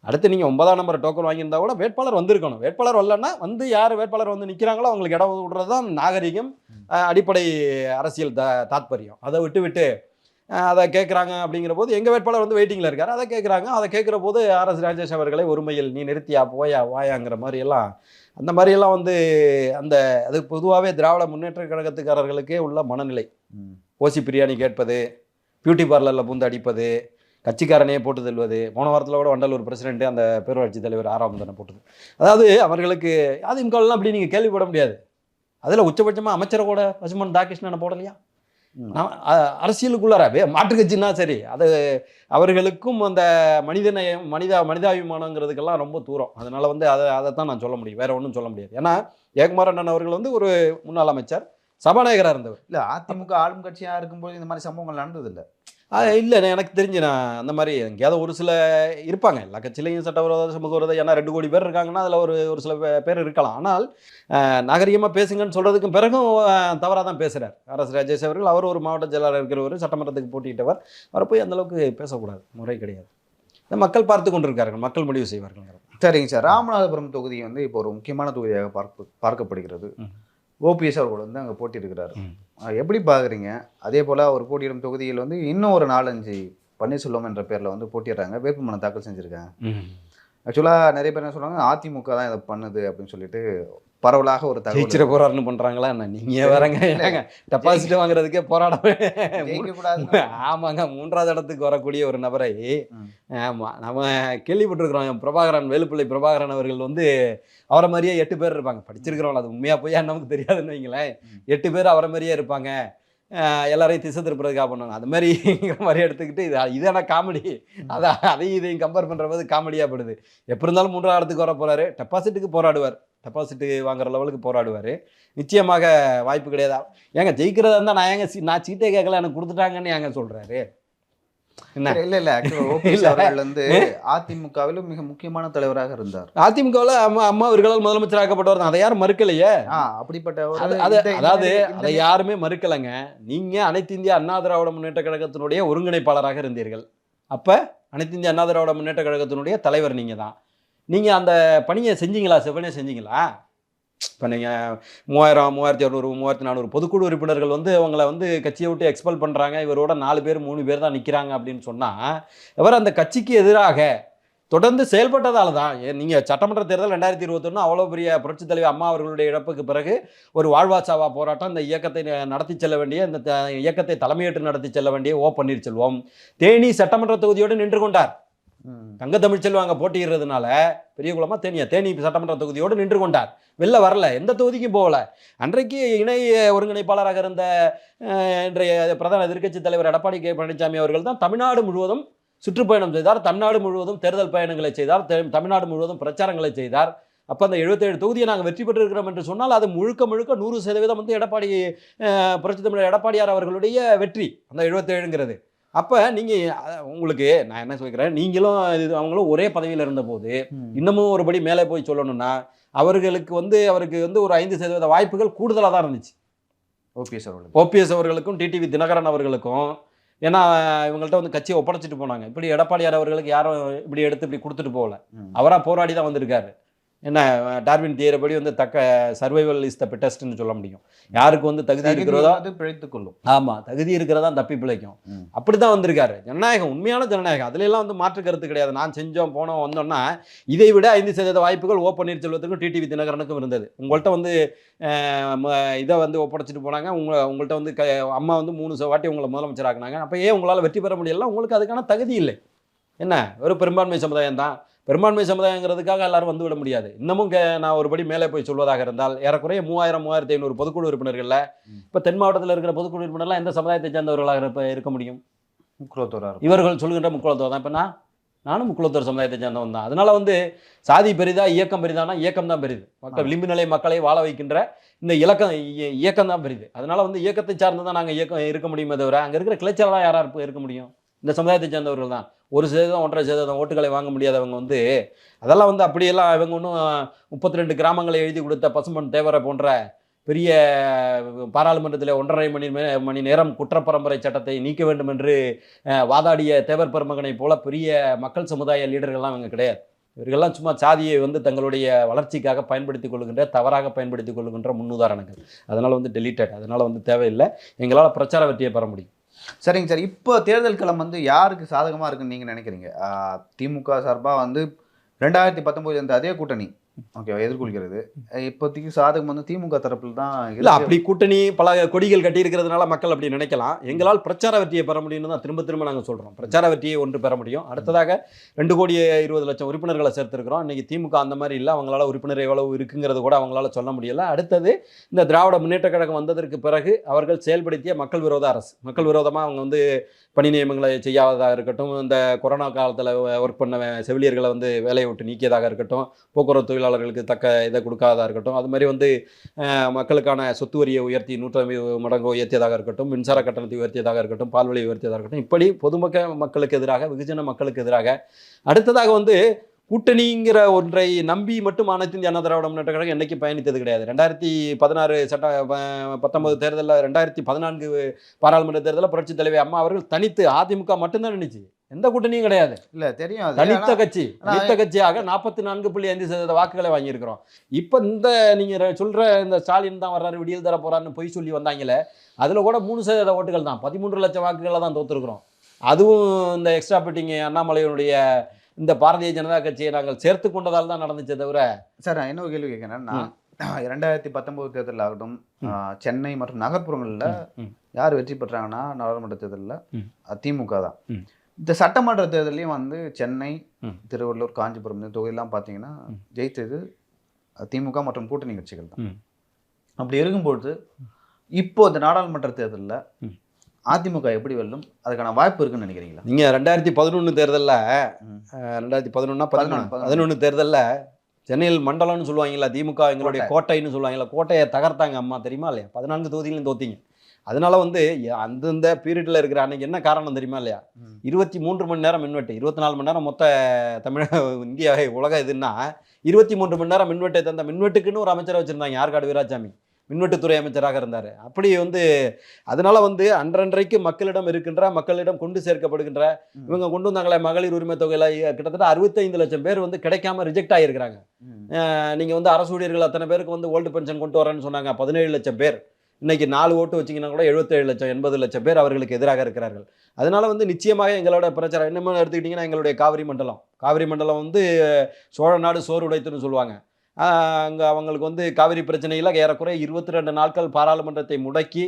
அடுத்து நீங்கள் 9ஆம் நம்பர் டோக்கன் வாங்கியிருந்தா கூட வேட்பாளர் வந்திருக்கணும். வேட்பாளர் வரலன்னா வந்து யார் வேட்பாளர் வந்து நிற்கிறாங்களோ அவங்களுக்கு இடம் விடுறது தான் நாகரிகம், அடிப்படை அரசியல் தாத்பரியம். அதை விட்டு அதை கேட்குறாங்க. அப்படிங்கிற போது எங்கள் வேட்பாளர் வந்து வெயிட்டிங்கில் இருக்கார். அதை கேட்குறாங்க. அதை கேட்குற போது RS ராஜேஷ் அவர்களை ஒருமையில் நீ நிறுத்தியா போயா வாயாங்கிற மாதிரியெல்லாம், அந்த மாதிரியெல்லாம் வந்து அந்த அது பொதுவாகவே திராவிட முன்னேற்ற கழகத்துக்காரர்களுக்கே உள்ள மனநிலை. ஓசி பிரியாணி கேட்பது, பியூட்டி பார்லரில் பூந்து அடிப்பது, கட்சிக்காரனையே போட்டு தள்ளுவது. போன வாரத்தில் கூட வண்டலூர் பிரசிடென்ட் அந்த பேரூராட்சி தலைவர் 6ஆம் தானே போட்டது. அதாவது அவர்களுக்கு அதிமுகலாம் அப்படி நீங்கள் கேள்விப்பட முடியாது. அதில் உச்சபட்சமாக அமைச்சரை கூட பசுமன் தாகிருஷ்ணனை போடலையா? அரசியலுக்குள்ளார மாற்றுக் கட்சின்னா சரி, அது அவர்களுக்கும் அந்த மனிதாபிமானங்கிறதுக்கெல்லாம் ரொம்ப தூரம். அதனால வந்து அதைத்தான் நான் சொல்ல முடியும், வேற ஒன்றும் சொல்ல முடியாது. ஏன்னா ஜெயக்குமார் அண்ணன் அவர்கள் வந்து ஒரு முன்னாள் அமைச்சர், சபாநாயகராக இருந்தவர். இல்லை, அதிமுக ஆளும் கட்சியாக இருக்கும்போது இந்த மாதிரி சம்பவங்கள் நடந்ததில்லை. இல்லை, எனக்கு தெரிஞ்சு நான் அந்த மாதிரி எங்கேயாவது ஒரு சில இருப்பாங்க. எல்லா கட்சியிலையும் சட்டவிரோத சமூக விரோதம், ஏன்னா 2 கோடி பேர் இருக்காங்கன்னா அதில் ஒரு சில பேர் இருக்கலாம். ஆனால் நாகரிகமாக பேசுங்கன்னு சொல்கிறதுக்கும் பிறகும் தவறாக தான் பேசுகிறார் RS ராஜேஷ் அவர்கள். அவர் ஒரு மாவட்ட செயலாளர் இருக்கிறவர், சட்டமன்றத்துக்கு போட்டியிட்டவர். அவரை போய் அந்தளவுக்கு பேசக்கூடாது, முறை கிடையாது. மக்கள் பார்த்து கொண்டிருக்கார்கள், மக்கள் முடிவு செய்வார்கள். சரிங்க சார். ராமநாதபுரம் தொகுதி வந்து இப்போ ஒரு முக்கியமான தொகுதியாக பார்க்கப்படுகிறது. OPS அவர்கள் வந்து அங்கே போட்டியிருக்கிறார். எப்படி பார்க்குறீங்க? அதே போல் அவர் போட்டியிடும் தொகுதியில் வந்து இன்னும் ஒரு 4-5 பன்னீர்செல்வம் என்ற பேரில் வந்து போட்டிடுறாங்க, வேட்புமனு தாக்கல் செஞ்சுருக்காங்க. ஆக்சுவலாக நிறைய பேர் என்ன சொல்கிறாங்க, அதிமுக தான் இதை பண்ணுது அப்படின்னு சொல்லிட்டு பரவலாக ஒரு தகவல் போராட்டம் பண்ணுறாங்களா என்ன? நீங்கள் வரங்க டெபாசிட் வாங்குறதுக்கே போராடவே. ஆமாங்க, 3ஆவது இடத்துக்கு வரக்கூடிய ஒரு நபரை நம்ம கேள்விப்பட்டிருக்கிறோம். பிரபாகரன், வேலுப்பிள்ளை பிரபாகரன் அவர்கள் வந்து அவரை மாதிரியே 8 பேர் இருப்பாங்க. படிச்சிருக்கிறவங்க, அது உண்மையாக போய் நமக்கு தெரியாதுன்னு வைங்களேன். 8 பேர் அவரை மாதிரியே இருப்பாங்க, எல்லாரையும் திசை திருப்புறதுக்காக பண்ணுவாங்க. அது மாதிரி எடுத்துக்கிட்டு இது என்ன காமெடி? அதையும் இதையும் கம்பேர் பண்ணுற போது காமெடியாக படுது. எப்படி இருந்தாலும் 3ஆவது இடத்துக்கு வர போகிறாரு, டெபாசிட்டுக்கு போராடுவார், டெபாசிட்டு வாங்குற லெவலுக்கு போராடுவார். நிச்சயமாக வாய்ப்பு கிடையாது. ஏங்க ஜெயிக்கிறதா இருந்தால் நான் சீட்டே கேட்கல, எனக்கு கொடுத்துட்டாங்கன்னு ஏங்க சொல்கிறாரு? என்ன? இல்லை OPS அவர்கள் வந்து அதிமுகவிலும் மிக முக்கியமான தலைவராக இருந்தார். அதிமுகவில் அம்மா அவர்களால் முதலமைச்சராக்கப்பட்டவர் தான், அதை யாரும் மறுக்கலையே. அப்படிப்பட்ட அதாவது அதை யாருமே மறுக்கலைங்க. நீங்கள் அனைத்து இந்திய அண்ணா திராவிட முன்னேற்ற கழகத்தினுடைய ஒருங்கிணைப்பாளராக இருந்தீர்கள். அப்போ அனைத்து இந்திய அண்ணா திராவிட முன்னேற்ற கழகத்தினுடைய தலைவர் நீங்கள் தான். நீங்கள் அந்த பணியை செஞ்சீங்களா? செவ்வனே செஞ்சீங்களா? இப்போ நீங்கள் 3000, 3200, 3400 பொதுக்குழு உறுப்பினர்கள் வந்து அவங்கள வந்து கட்சியை விட்டு எக்ஸ்பெல் பண்ணுறாங்க, இவரோட 4 பேர் 3 பேர் தான் நிற்கிறாங்க அப்படின்னு சொன்னால், இவர் அந்த கட்சிக்கு எதிராக தொடர்ந்து செயல்பட்டதால் தான். நீங்கள் சட்டமன்ற தேர்தல் 2021 அவ்வளோ பெரிய புரட்சித் தலைவர் அம்மா அவர்களுடைய இழப்புக்கு பிறகு ஒரு வாழ்வாச்சாவா போராட்டம், இந்த இயக்கத்தை நடத்தி செல்ல வேண்டிய, இந்த இயக்கத்தை தலைமையேற்று நடத்தி செல்ல வேண்டிய பன்னீர்செல்வம் தேனி சட்டமன்ற தொகுதியோடு நின்று கொண்டார். தங்க தமிழ்ச்செல்வம் அங்கே போட்டியிடுறதுனால பெரியகுளமா தேனி சட்டமன்ற தொகுதியோடு நின்று கொண்டார். வெளில வரல, எந்த தொகுதிக்கும் போகல. அன்றைக்கு இணை ஒருங்கிணைப்பாளராக இருந்த இன்றைய பிரதான எதிர்க்கட்சி தலைவர் எடப்பாடி கே பழனிசாமி அவர்கள் தான் தமிழ்நாடு முழுவதும் சுற்றுப்பயணம் செய்தார், தமிழ்நாடு முழுவதும் தேர்தல் பயணங்களை செய்தார், தமிழ்நாடு முழுவதும் பிரச்சாரங்களை செய்தார். அப்போ அந்த 77 தொகுதியை நாங்கள் வெற்றி பெற்றிருக்கிறோம் என்று சொன்னால் அது முழுக்க 100% வந்து எடப்பாடி புரட்சி தமிழர் எடப்பாடியார் அவர்களுடைய வெற்றி, அந்த 77ங்கிறது. அப்போ நீங்கள் உங்களுக்கு நான் என்ன சொல்லிக்கிறேன், நீங்களும் அவங்களும் ஒரே பதவியில் இருந்தபோது இன்னமும் ஒருபடி மேலே போய் சொல்லணும்னா அவருக்கு வந்து ஒரு 5% வாய்ப்புகள் கூடுதலாக தான் இருந்துச்சு. ஓபிஎஸ் அவர்களுக்கு. ஓபிஎஸ் அவர்களுக்கும் டிடிவி தினகரன் அவர்களுக்கும். ஏன்னா இவங்கள்ட்ட வந்து கட்சியை ஒப்படைச்சிட்டு போனாங்க. இப்படி எடப்பாடியார் அவர்களுக்கு யாரும் இப்படி எடுத்து இப்படி கொடுத்துட்டு போகல. அவராக போராடி தான் வந்திருக்காரு. என்ன டார்வின் தியரிப்படி வந்து சர்வைவல் இஸ் த பெட்டஸ்ட்னு சொல்ல முடியும். யாருக்கு வந்து தகுதி இருக்கிறதோ அது பிழைத்துக் கொள்ளும். ஆமாம், தகுதி இருக்கிறதா தப்பி பிழைக்கும். அப்படி தான் வந்திருக்காரு. ஜனநாயகம், உண்மையான ஜனநாயகம். அதுல எல்லாம் வந்து மாற்று கருத்து கிடையாது. நான் செஞ்சோம் போனோம் வந்தோம்னா இதை விட 5% வாய்ப்புகள் ஓ பன்னீர்செல்வத்துக்கும் டிடிவி தினகரனுக்கும் இருந்தது. உங்கள்கிட்ட வந்து இதை வந்து ஒப்படைச்சிட்டு போனாங்க. உங்கள்கிட்ட வந்து அம்மா வந்து 3 வாட்டி உங்களை முதலமைச்சர் ஆக்குனாங்க. அப்போ ஏன் உங்களால் வெற்றி பெற முடியல? உங்களுக்கு அதுக்கான தகுதி இல்லை. என்ன, ஒரு பெரும்பான்மை சமுதாயம் தான். பெரும்பான்மை சமுதாயங்கிறதுக்காக எல்லாரும் வந்து விட முடியாது. இன்னமும் நான் ஒருபடி மேலே போய் சொல்வதாக இருந்தால் ஏறக்குறைய 3000-3500 பொதுக்குழு உறுப்பினர்கள்ல இப்போ தென் மாவட்டத்தில் இருக்கிற பொதுக்குழு உறுப்பினர்லாம் எந்த சமுதாயத்தை சேர்ந்தவர்களாக இருக்க முடியும்? முக்குலத்தோரார். இவர்கள் சொல்கின்ற முக்குலத்தோர் தான். இப்போ நானும் முக்குலத்தோர் சமுதாயத்தை சேர்ந்தவன் தான். அதனால வந்து சாதி பெரிதா இயக்கம் பெரிதானா? இயக்கம் தான் பெரிது. மக்கள் விளிம்பு நிலை மக்களை வாழ வைக்கின்ற இந்த இயக்கம் தான் பெரிது. அதனால வந்து இயக்கத்தை சார்ந்து தான் நாங்கள் இயக்கம் இருக்க முடியுமே தவிர அங்கே இருக்கிற கிளைச்சலாக யாராக இருக்க முடியும்? இந்த சமுதாயத்தை சேர்ந்தவர்கள் தான். 1% 1.5% ஓட்டுகளை வாங்க முடியாதவங்க வந்து அதெல்லாம் வந்து அப்படியெல்லாம் இவங்க ஒன்றும் 32 கிராமங்களை எழுதி கொடுத்த பசும்பொன் தேவரை போன்ற பெரிய பாராளுமன்றத்தில் 1.5 மணி நேரம் குற்றப்பரம்பரை சட்டத்தை நீக்க வேண்டும் என்று வாதாடிய தேவர் பெருமகனை போல பெரிய மக்கள் சமுதாய லீடர்கள்லாம் இவங்க கிடையாது. இவர்கள்லாம் சும்மா சாதியை வந்து தங்களுடைய வளர்ச்சிக்காக பயன்படுத்திக் கொள்கின்ற, தவறாக பயன்படுத்திக் கொள்கின்ற முன்னுதாரணங்கள். அதனால் வந்து டெலிட்டட். அதனால் வந்து தேவையில்லை. எங்களால் பிரச்சார வெற்றியை பெற முடியும். சரிங்க சார். இப்போ தேர்தல் களம் வந்து யாருக்கு சாதகமாக இருக்குன்னு நீங்கள் நினைக்கிறீங்க? திமுக சார்பாக வந்து 2019 அந்த அதே கூட்டணி ஓகேவா எதிர்கொள்கிறது. இப்போதைக்கு சாதகம் வந்து திமுக தரப்பில் தான் இல்லை. அப்படி கூட்டணி பல கொடிகள் கட்டியிருக்கிறதுனால மக்கள் அப்படி நினைக்கலாம். எங்களால் பிரச்சார வெற்றியை பெற முடியும்னு தான் திரும்ப நாங்கள் சொல்கிறோம். பிரச்சார வெற்றியை ஒன்று பெற முடியும். அடுத்ததாக 2,20,00,000 உறுப்பினர்களை சேர்த்துருக்கிறோம். இன்றைக்கி திமுக அந்த மாதிரி இல்லை. அவங்களால உறுப்பினர் எவ்வளவு இருக்குங்கிறது கூட அவங்களால சொல்ல முடியலை. அடுத்தது இந்த திராவிட முன்னேற்ற கழகம் வந்ததற்கு பிறகு அவர்கள் செயல்படுத்திய மக்கள் விரோத அரசு, மக்கள் விரோதமாக அவங்க வந்து பணி நியமனங்களை செய்யாததாக இருக்கட்டும், இந்த கொரோனா காலத்தில் ஒர்க் பண்ண செவிலியர்களை வந்து வேலையை விட்டு நீக்கியதாக இருக்கட்டும், போக்குவரத்து தொழிலாளர்களுக்கு தக்க இதை கொடுக்காததாக இருக்கட்டும், அது மாதிரி வந்து மக்களுக்கான சொத்து வரியை உயர்த்தி 150 மடங்கு உயர்த்தியதாக இருக்கட்டும், மின்சார கட்டணத்தை உயர்த்தியதாக இருக்கட்டும், பால் விலை உயர்த்தியதாக இருக்கட்டும், இப்படி பொதுமக்களுக்கு எதிராக, வெகுஜன மக்களுக்கு எதிராக. அடுத்ததாக வந்து கூட்டணிங்கிற ஒன்றை நம்பி மட்டும் அனைத்து இந்திய அண்ணா திராவிட முன்னேற்ற கழகம் என்னைக்கு பயணித்தது கிடையாது. 2019 தேர்தலில் 2014 பாராளுமன்ற தேர்தலில் புரட்சித் தலைவி அம்மா அவர்கள் தனித்து அதிமுக மட்டும்தான் நினைச்சு, எந்த கூட்டணியும் கிடையாது. இல்லை தெரியும். தனித்த கட்சியாக 44.5% வாக்குகளை வாங்கியிருக்கிறோம். இப்போ இந்த நீங்கள் சொல்கிற இந்த ஸ்டாலின் தான் வர்றாரு, விடியல் தர போறாருன்னு பொய் சொல்லி வந்தாங்களே, அதில் கூட 3% ஓட்டுகள் தான், 13 லட்சம் வாக்குகளை தான் தோற்றுருக்குறோம். அதுவும் இந்த எக்ஸ்ட்ரா பெட்டிங் அண்ணாமலையினுடைய இந்த பாரதிய ஜனதா கட்சியை நாங்கள் சேர்த்து கொண்டதால் தான் நடந்துச்சே தவிர. சார், நான் இன்னொரு கேள்வி கேட்குறேன்னா, 2019 தேர்தல் ஆகட்டும், சென்னை மற்றும் நகர்ப்புறங்களில் யார் வெற்றி பெற்றாங்கன்னா நாடாளுமன்ற தேர்தலில் திமுக தான். இந்த சட்டமன்ற தேர்தலையும் வந்து சென்னை, திருவள்ளூர், காஞ்சிபுரம் இந்த தொகுதியெல்லாம் பார்த்தீங்கன்னா ஜெயித்தது திமுக மற்றும் கூட்டணி கட்சிகள் தான். அப்படி இருக்கும்போது இப்போ இந்த நாடாளுமன்ற தேர்தலில் அதிமுக எப்படி வெல்லும், அதுக்கான வாய்ப்பு இருக்குன்னு நினைக்கிறீங்களா? நீங்கள் 2011 தேர்தலில் 2011 தேர்தலில் சென்னையில் மண்டலம்னு சொல்லுவாங்களா, திமுக எங்களுடைய கோட்டைன்னு சொல்லுவாங்களா, கோட்டையை தகர்த்தாங்க அம்மா, தெரியுமா இல்லையா? 14 தொகுதியிலும் தோத்தீங்க. அதனால வந்து அந்தந்த பீரியடில் இருக்கிற அன்னைக்கு என்ன காரணம் தெரியுமா இல்லையா? 23 மணி நேரம் மின்வெட்டு, 24 மணி நேரம் மொத்த இந்தியா உலகம் எதுன்னா 23 மணி நேரம் மின்வெட்டை தந்த மின்வெட்டுக்குன்னு ஒரு அமைச்சரை வச்சுருந்தாங்க, ஆற்காடு வீராசாமி மின்வெட்டுத்துறை அமைச்சராக இருந்தார். அப்படி வந்து அதனால வந்து அன்றன்றைக்கு மக்களிடம் இருக்கின்ற, மக்களிடம் கொண்டு சேர்க்கப்படுகின்ற, இவங்க கொண்டு வந்தாங்களே மகளிர் உரிமை தொகையில் கிட்டத்தட்ட 65 லட்சம் பேர் வந்து கிடைக்காம ரிஜெக்ட் ஆகியிருக்கிறாங்க. நீங்கள் வந்து அரசு ஊழியர்கள் அத்தனை பேருக்கு வந்து ஓல்டு பென்ஷன் கொண்டு வரேன்னு சொன்னாங்க, 17 லட்சம் பேர். இன்னைக்கு 4 ஓட்டு வச்சிங்கன்னா கூட 77 லட்சம் 80 லட்சம் பேர் அவர்களுக்கு எதிராக இருக்கிறார்கள். அதனால வந்து நிச்சயமாக எங்களோட பிரச்சாரம் என்னமோ எடுத்துக்கிட்டிங்கன்னா, எங்களுடைய காவிரி மண்டலம் வந்து சோழ நாடு சோறு உடைத்துன்னு சொல்லுவாங்க. அங்கே அவங்களுக்கு வந்து காவிரி பிரச்சனையில் ஏறக்குறைய 22 நாட்கள் பாராளுமன்றத்தை முடக்கி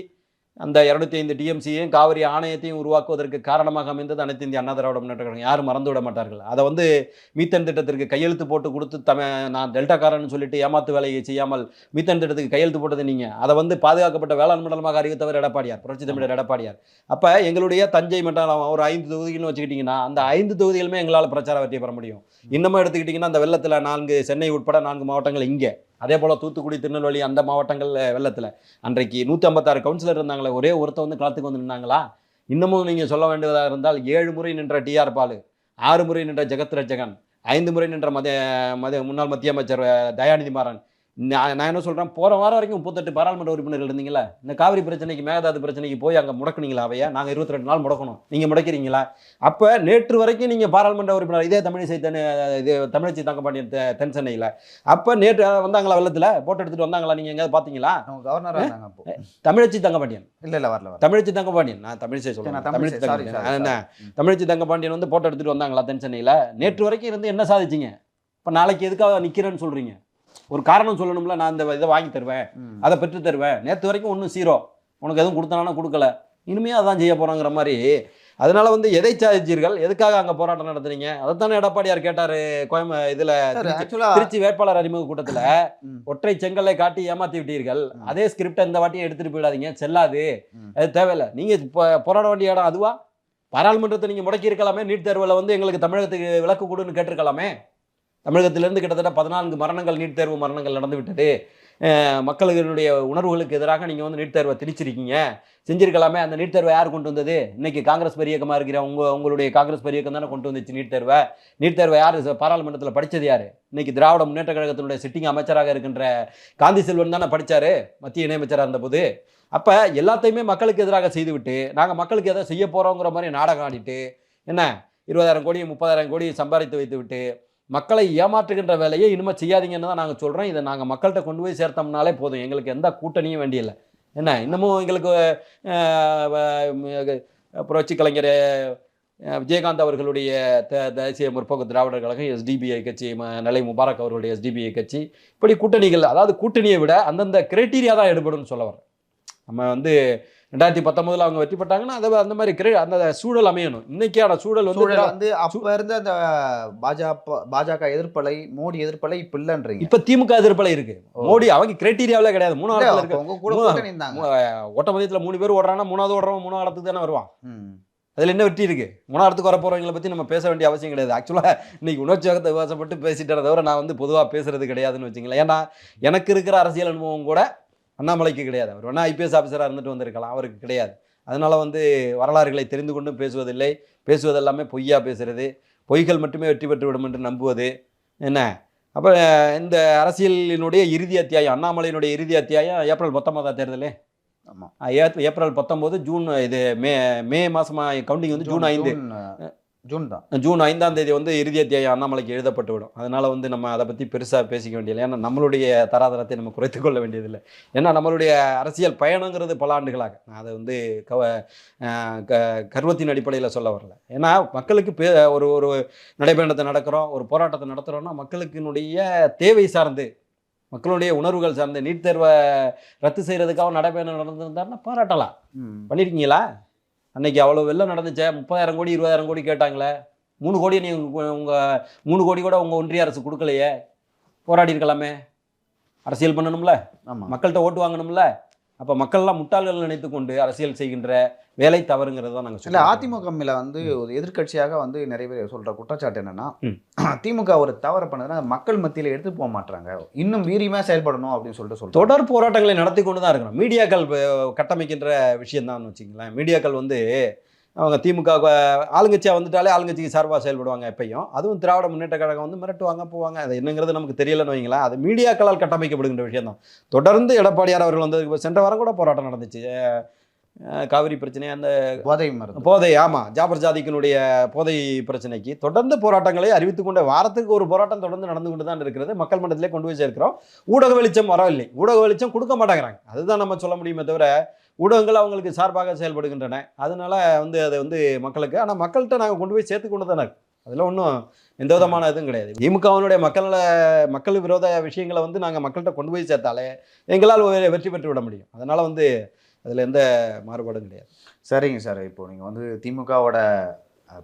அந்த 205 டிஎம்சியையும் காவிரி ஆணையத்தையும் உருவாக்குவதற்கு காரணமாக அமைந்தது அனைத்து இந்திய அண்ணா திராவிட முன்னேற்ற கழகம். யாரும் மறந்து விட மாட்டார்கள். அதை வந்து மீத்தன் திட்டத்திற்கு கையெழுத்து போட்டு கொடுத்து நான் டெல்டாக்காரன்னு சொல்லிட்டு ஏமாத்து வேலையை செய்யாமல் மீத்தன் திட்டத்துக்கு கையெழுத்து போட்டது நீங்கள். அதை வந்து பாதுகாக்கப்பட்ட வேளாண் மண்டலமாக அறிவித்தவர் எடப்பாடியார், புரட்சி தமிழர் எடப்பாடியார். அப்போ எங்களுடைய தஞ்சை மண்டலம் ஒரு 5 தொகுதிகள்னு வச்சுக்கிட்டிங்கன்னா, அந்த 5 தொகுதிகளுமே எங்களால் பிரச்சார வெற்றியை பெற முடியும். இன்னமும் எடுத்துக்கிட்டிங்கன்னா, அந்த வெள்ளத்தில் 4 சென்னை உட்பட 4 மாவட்டங்கள் இங்கே, அதே போல் தூத்துக்குடி, திருநெல்வேலி அந்த மாவட்டங்கள் வெள்ளத்தில் அன்றைக்கு 156 கவுன்சிலர் இருந்தாங்களே, ஒரே ஒருத்தர் வந்து களத்துக்கு வந்து நின்னாங்களா? இன்னமும் நீங்கள் சொல்ல வேண்டியதாக இருந்தால் 7 முறை நின்ற டிஆர் பாலு, 6 முறை நின்ற ஜெகத் ரட்சகன், 5 முறை நின்ற முன்னாள் மத்திய அமைச்சர் தயாநிதி மாறன், நான் என்ன சொல்கிறேன், போகிற வாரம் வரைக்கும் 38 பாராளுமன்ற உறுப்பினர்கள் இருந்தீங்களா? இந்த காவிரி பிரச்சனைக்கு, மேகதாது பிரச்சனைக்கு போய் அங்கே முடக்குனீங்களா அவையா? நாங்கள் 22 நாள் முடக்கணும், நீங்கள் முடக்கிறீங்களா? அப்போ நேற்று வரைக்கும் நீங்கள் பாராளுமன்ற உறுப்பினர் இதே தமிழிசை தங்கபாண்டியன் தென் சென்னையில், அப்போ நேற்று வந்தாங்களா வெள்ளத்தில் போட்டோ எடுத்துகிட்டு வந்தாங்களா? நீங்கள் எங்கேயாவது பார்த்தீங்களா? கவர்னராக தமிழிசை தங்கபாண்டியன் இல்லை வரல தமிழிசை தங்கபாண்டியன், நான் தமிழிசை சொல்கிறேன், தமிழிசை தங்கபாண்டியன் வந்து போட்டோ எடுத்துகிட்டு வந்தாங்களா தென் சென்னையில்? நேற்று வரைக்கும் இருந்து என்ன சாதிச்சிங்க? இப்போ நாளைக்கு எதுக்காக நிற்கிறேன்னு சொல்கிறீங்க? ஒரு காரணம் சொல்லணும்ல. நான் இந்த இதை வாங்கி தருவேன், அதை பெற்று தருவேன். நேற்று வரைக்கும் ஒன்றும் சீரோ, உனக்கு எதுவும் கொடுத்தானா கொடுக்கல, இனிமே அதான் செய்ய போகிறாங்கிற மாதிரி. அதனால வந்து எதை சாதிச்சீர்கள், எதுக்காக அங்கே போராட்டம் நடத்துறீங்க? அதைத்தானே எடப்பாடியார் கேட்டார் இதில் திருச்சி வேட்பாளர் அறிமுக கூட்டத்தில். ஒற்றை செங்கலை காட்டி ஏமாற்றி விட்டீர்கள், அதே ஸ்கிரிப்டை இந்த வாட்டியும் எடுத்துகிட்டு போயிடாதீங்க, செல்லாது, அது தேவையில்லை. நீங்கள் இப்போ போராட வேண்டிய இடம் அதுவா? பாராளுமன்றத்தை நீங்கள் முடக்கி இருக்கலாமே. நீட் தேர்வில் வந்து எங்களுக்கு தமிழகத்துக்கு விலக்கு கொடுன்னு கேட்டிருக்கலாமே. தமிழகத்திலிருந்து கிட்டத்தட்ட 14 மரணங்கள், நீட் தேர்வு மரணங்கள் நடந்து விட்டது. மக்களுடைய உணர்வுகளுக்கு எதிராக நீங்கள் வந்து நீட் தேர்வை திணிச்சிருக்கீங்க, செஞ்சிருக்கலாமே. அந்த நீட் தேர்வை யார் கொண்டு வந்தது? இன்னைக்கு காங்கிரஸ் பெரியக்கமாக இருக்கிற உங்களுடைய காங்கிரஸ் பெரியக்கம் தானே கொண்டு வந்துச்சு நீட் தேர்வை. நீட் தேர்வை யார் பாராளுமன்றத்தில் படித்தது யார்? இன்னைக்கு திராவிட முன்னேற்ற கழகத்தினுடைய சிட்டிங் அமைச்சராக இருக்கின்ற காந்தி செல்வன் தானே படித்தார், மத்திய இணையமைச்சராக இருந்தபோது. அப்போ எல்லாத்தையுமே மக்களுக்கு எதிராக செய்துவிட்டு நாங்கள் மக்களுக்கு எதை செய்ய போகிறோங்கிற மாதிரி நாடகம் ஆடிட்டு, என்ன 20,000 கோடி 30,000 கோடி சம்பாதித்து வைத்து விட்டு மக்களை ஏமாற்றுகின்ற வேலையை இனிமேல் செய்யாதீங்கன்னு தான் நாங்கள் சொல்கிறோம். இதை நாங்கள் மக்கள்கிட்ட கொண்டு போய் சேர்த்தோம்னாலே போதும், எங்களுக்கு எந்த கூட்டணியும் வேண்டியில்லை. என்ன இன்னமும் எங்களுக்கு புரட்சி கலைஞர் விஜயகாந்த் அவர்களுடைய தேசிய முற்போக்கு திராவிடர் கழகம், SDBI கட்சி, நிலை முபாரக் அவர்களுடைய SDBI கட்சி, இப்படி கூட்டணிகள், அதாவது கூட்டணியை விட அந்தந்த கிரைட்டீரியா தான் எடுபடும்னு சொல்ல வரேன். நம்ம வந்து 2019 அவங்க வெற்றி பெற்றாங்கன்னா அதை அந்த மாதிரி அந்த சூழல் அமையணும். இன்னைக்கான சூழல் வந்து அப்ப இருந்த அந்த பாஜக எதிர்ப்பலை, மோடி எதிர்ப்பலை இப்ப இல்லன்றீங்க. இப்ப திமுக எதிர்ப்பலை இருக்கு. மோடி அவங்க கிரைட்டீரியாவில கிடையாது. 3வது இருக்கு. ஓட்டமதியத்தில் 3 பேர் ஓடுறாங்கன்னா 3வது ஓடுறவன் 3வது இடத்துக்கு தானே வருவான். அதில் என்ன வெற்றி இருக்கு? 3வது இடத்துக்கு வர போறவங்களை பற்றி நம்ம பேச வேண்டிய அவசியம் கிடையாது. ஆக்சுவலாக இன்னைக்கு உணர்ச்சியாக வசப்பட்டு பேசிட்டதை தவிர நான் வந்து பொதுவாக பேசுறது கிடையாதுன்னு வச்சுங்களேன். ஏன்னா எனக்கு இருக்கிற அரசியல் அனுபவம் கூட அண்ணாமலைக்கு கிடையாது. அவர் வேணா IPS ஆஃபீஸராக இருந்துட்டு வந்திருக்கலாம், அவருக்கு கிடையாது. அதனால வந்து வரலாறுகளை தெரிந்து கொண்டும் பேசுவதில்லை, பேசுவதெல்லாமே பொய்யா பேசுறது, பொய்கள் மட்டுமே வெற்றி பெற்று விடும் என்று நம்புவது. என்ன அப்போ இந்த அரசியலினுடைய இறுதி அத்தியாயம், அண்ணாமலையினுடைய இறுதி அத்தியாயம் ஏப்ரல் 19 தேர்தலே. ஆமாம், ஏப்ரல் 19, ஜூன் இது மே மாதமாக கவுண்டிங் வந்து ஜூன் 5 ஜூன் 5ஆம் தேதி வந்து இறுதி அத்தியாயம் அண்ணாமலைக்கு எழுதப்பட்டு விடும். அதனால் வந்து நம்ம அதை பற்றி பெருசாக பேசிக்க வேண்டியதில்லை. ஏன்னா நம்மளுடைய தராதரத்தை நம்ம குறைத்து கொள்ள வேண்டியதில்லை. ஏன்னா நம்மளுடைய அரசியல் பயணங்கிறது பல ஆண்டுகளாக, நான் அதை வந்து கர்வத்தின் அடிப்படையில் சொல்ல வரல. ஏன்னா மக்களுக்கு ஒரு நடைபயணத்தை நடக்கிறோம், ஒரு போராட்டத்தை நடத்துகிறோன்னா மக்களுக்கினுடைய தேவை சார்ந்து, மக்களுடைய உணர்வுகள் சார்ந்து. நீட் தேர்வை ரத்து செய்கிறதுக்காக நடைபயணம் நடந்திருந்தாருன்னா பாராட்டலாம். பண்ணியிருக்கீங்களா? அன்னைக்கு அவ்வளோ வெள்ளம் நடந்துச்சே, 30,000 கோடி 20,000 கோடி கேட்டாங்களே, 3 கோடி நீங்கள் உங்கள் 3 கோடி கூட உங்கள் ஒன்றிய அரசு கொடுக்கலையே, போராடி இருக்கலாமே. அரசியல் பண்ணணும்ல, மக்கள்கிட்ட ஓட்டு வாங்கணும்ல. அப்போ மக்கள்லாம் முட்டாள்கள் நினைத்து கொண்டு அரசியல் செய்கின்ற வேலை தவறுங்கிறது தான் நாங்கள் சொல்ல. அதிமுக மேல வந்து ஒரு எதிர்கட்சியாக வந்து நிறைய பேர் சொல்ற குற்றச்சாட்டு என்னன்னா, திமுக ஒரு தவறு பண்ணதுன்னா மக்கள் மத்தியில் எடுத்து போக மாட்டாங்க, இன்னும் வீரியமாக செயல்படணும் அப்படின்னு சொல்லிட்டு தொடர் போராட்டங்களை நடத்தி கொண்டு தான் இருக்கணும். மீடியாக்கள் கட்டமைக்கின்ற விஷயம் தான் வச்சுங்களேன். மீடியாக்கள் வந்து அவங்க திமுக ஆளுங்கட்சியாக வந்துட்டாலே ஆளுங்கட்சிக்கு சார்பாக செயல்படுவாங்க எப்பயும். அதுவும் திராவிட முன்னேற்ற கழகம் வந்து மிரட்டுவாங்க போவாங்க. அது என்னங்கிறது நமக்கு தெரியலன்னு வைங்களேன். அது மீடியாக்களால் கட்டமைக்கப்படுகின்ற விஷயம் தான். தொடர்ந்து எடப்பாடியார் அவர்கள் வந்து சென்ற வாரம் கூட போராட்டம் நடந்துச்சு. காவிரி பிரச்சனை, அந்த போதை, ஆமாம், ஜாபர் ஜாதிக்கினுடைய போதை பிரச்சனைக்கு தொடர்ந்து போராட்டங்களை அறிவித்து கொண்ட, வாரத்துக்கு ஒரு போராட்டம் தொடர்ந்து நடந்து கொண்டு தான் இருக்கிறது. மக்கள் மன்றத்திலே கொண்டு போய் சேர்க்கிறோம். ஊடக வெளிச்சம் வரவில்லை, ஊடக வெளிச்சம் கொடுக்க மாட்டேங்கிறாங்க. அதுதான் நம்ம சொல்ல முடியுமே தவிர ஊடகங்கள் அவங்களுக்கு சார்பாக செயல்படுகின்றன. அதனால வந்து அதை வந்து மக்களுக்கு, ஆனால் மக்கள்கிட்ட நாங்கள் கொண்டு போய் சேர்த்து கொண்டு தானே இருக்கோம். அதில் ஒன்றும் எந்த விதமான இதுவும் கிடையாது. திமுகவினுடைய மக்கள் விரோத விஷயங்களை வந்து நாங்கள் மக்கள்கிட்ட கொண்டு போய் சேர்த்தாலே எங்களால் வெற்றி பெற்று விட முடியும். அதனால் வந்து அதில் எந்த மாறுபாடும் கிடையாது. சரிங்க சார், இப்போ நீங்கள் வந்து திமுகவோட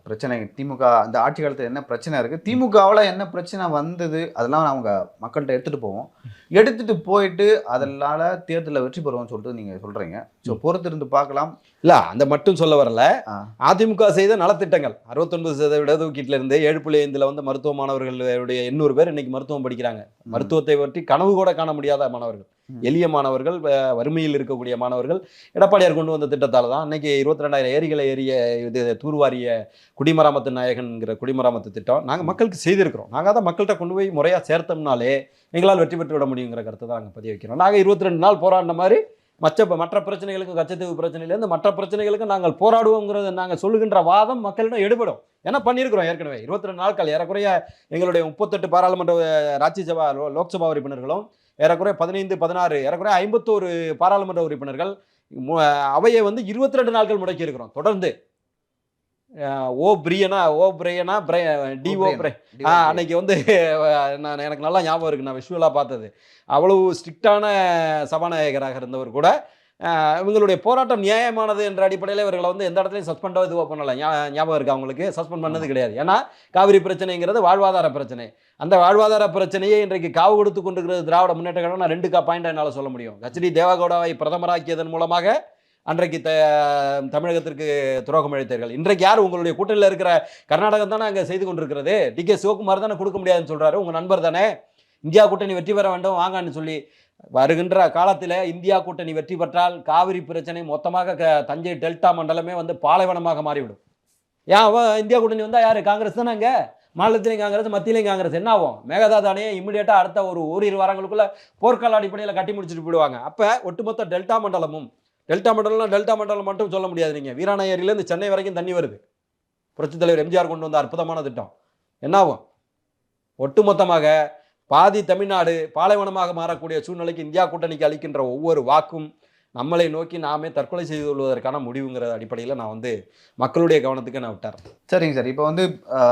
பிரச்சனை, திமுக அந்த ஆட்சி காலத்தில் என்ன பிரச்சனை இருக்குது, திமுகவில் என்ன பிரச்சனை வந்தது, அதெல்லாம் அவங்க மக்கள்கிட்ட எடுத்துகிட்டு போவோம். எடுத்துகிட்டு போயிட்டு அதனால தேர்தலில் வெற்றி பெறுவோம்னு சொல்லிட்டு நீங்கள் சொல்கிறீங்க. ஸோ பொறுத்திருந்து பார்க்கலாம். இல்லை, அந்த மட்டும் சொல்ல வரல. அதிமுக செய்த நலத்திட்டங்கள் 69% இடஒதுக்கீட்டில் இருந்து 7.5 வந்து மருத்துவ மாணவர்களுடைய 800 பேர் இன்னைக்கு மருத்துவம் படிக்கிறாங்க. மருத்துவத்தை பற்றி கனவு கூட காண முடியாத மாணவர்கள் எளிய மாணவர்கள், வறுமையில் இருக்கக்கூடிய மாணவர்கள் எடப்பாடியார் கொண்டு வந்த திட்டத்தால் தான் அன்னைக்கு 22,000 ஏரிகளை ஏறிய இது தூர்வாரிய குடிமராமத்து நாயகன்கிற குடிமராமத்து திட்டம் நாங்கள் மக்களுக்கு செய்திருக்கிறோம். நாங்கள் தான் மக்கள்கிட்ட கொண்டு போய் முறையாக சேர்த்தோம்னாலே எங்களால் வெற்றி பெற்று விட முடியுங்கிற கருத்தை தான் நாங்கள் பதிய வைக்கிறோம். நாங்கள் 22 நாள் போராடின மாதிரி மற்ற பிரச்சனைகளுக்கும், கச்சத்தீவு பிரச்சனையிலேருந்து மற்ற பிரச்சனைகளுக்கும் நாங்கள் போராடுவோங்கிறத நாங்கள் சொல்லுகின்ற வாதம் மக்களிடம் எடுபடும். ஏன்னா பண்ணியிருக்கிறோம் ஏற்கனவே 22 நாட்கள். ஏறக்குறைய எங்களுடைய 38 பாராளுமன்ற ராஜ்யசபா லோக்சபா உறுப்பினர்களும் ஏறக்குறைய 15, 16 ஏறக்குறைய 51 பாராளுமன்ற உறுப்பினர்கள் அவையை வந்து 22 நாட்கள் முடக்கி இருக்கிறோம் தொடர்ந்து. அன்னைக்கு வந்து எனக்கு நல்லா ஞாபகம் இருக்கு, நான் விஷுவலாக பார்த்தது. அவ்வளவு ஸ்ட்ரிக்டான சபாநாயகராக இருந்தவர் கூட இவங்களுடைய போராட்டம் நியாயமானது என்ற அடிப்படையில் இவர்களை வந்து எந்த இடத்துலையும் சஸ்பெண்டோ இதுவாக பண்ணல. ஞாபகம் இருக்கு அவங்களுக்கு? சஸ்பெண்ட் பண்ணது கிடையாது. ஏன்னா காவிரி பிரச்சனைங்கிறது வாழ்வாதார பிரச்சனை. அந்த வாழ்வாதார பிரச்சனையை இன்றைக்கு காவு கொடுத்து கொண்டிருக்கிறது திராவிட முன்னேற்ற கழகம். நான் 2 பாயிண்ட் என்னால் சொல்ல முடியும். ஹெச்டி தேவகவுடாவை பிரதமராக்கியதன் மூலமாக அன்றைக்கு தமிழகத்திற்கு துரோகம் இழைத்தீர்கள். இன்றைக்கு யார் உங்களுடைய கூட்டணியில் இருக்கிற கர்நாடகம் தானே அங்கே செய்து கொண்டிருக்கிறது. டி.கே. சிவகுமார் தானே கொடுக்க முடியாதுன்னு சொல்றாரு. உங்க நண்பர் தானே இந்தியா கூட்டணி வெற்றி பெற வேண்டும் வாங்கன்னு சொல்லி. வருகின்ற காலத்தில் இந்தியா கூட்டணி வெற்றி பெற்றால் காவிரி பிரச்சனை மொத்தமாக தஞ்சை டெல்டா மண்டலமே வந்து பாலைவனமாக மாறிவிடும். ஏன் இந்தியா கூட்டணி வந்தால் யார்? காங்கிரஸ் தானே. அங்கே மாநிலத்திலையும் காங்கிரஸ், மத்தியிலையும் காங்கிரஸ். என்ன ஆகும்? மேகதாது அணையை இம்மிடியேட்டாக அடுத்த ஒரு ஓரிரு வாரங்களுக்குள்ள போர்க்கால அடிப்படையில் கட்டி முடிச்சுட்டு போயிடுவாங்க. அப்போ ஒட்டுமொத்த டெல்டா மண்டலமும், டெல்டா மண்டலம் மட்டும் சொல்ல முடியாது. நீங்கள் வீராண ஏரியிலேருந்து சென்னை வரைக்கும் தண்ணி வருது. புரட்சித் தலைவர் எம்ஜிஆர் கொண்டு வந்த அற்புதமான திட்டம். என்னாகும்? ஒட்டுமொத்தமாக பாதி தமிழ்நாடு பாலைவனமாக மாறக்கூடிய சூழ்நிலைக்கு இந்தியா கூட்டணிக்கு அளிக்கின்ற ஒவ்வொரு வாக்கும் நம்மளை நோக்கி நாமே தற்கொலை செய்து கொள்வதற்கான முடிவுங்கிற அடிப்படையில் நான் வந்து மக்களுடைய கவனத்துக்கு நான் விட்டார். சரிங்க சார். இப்போ வந்து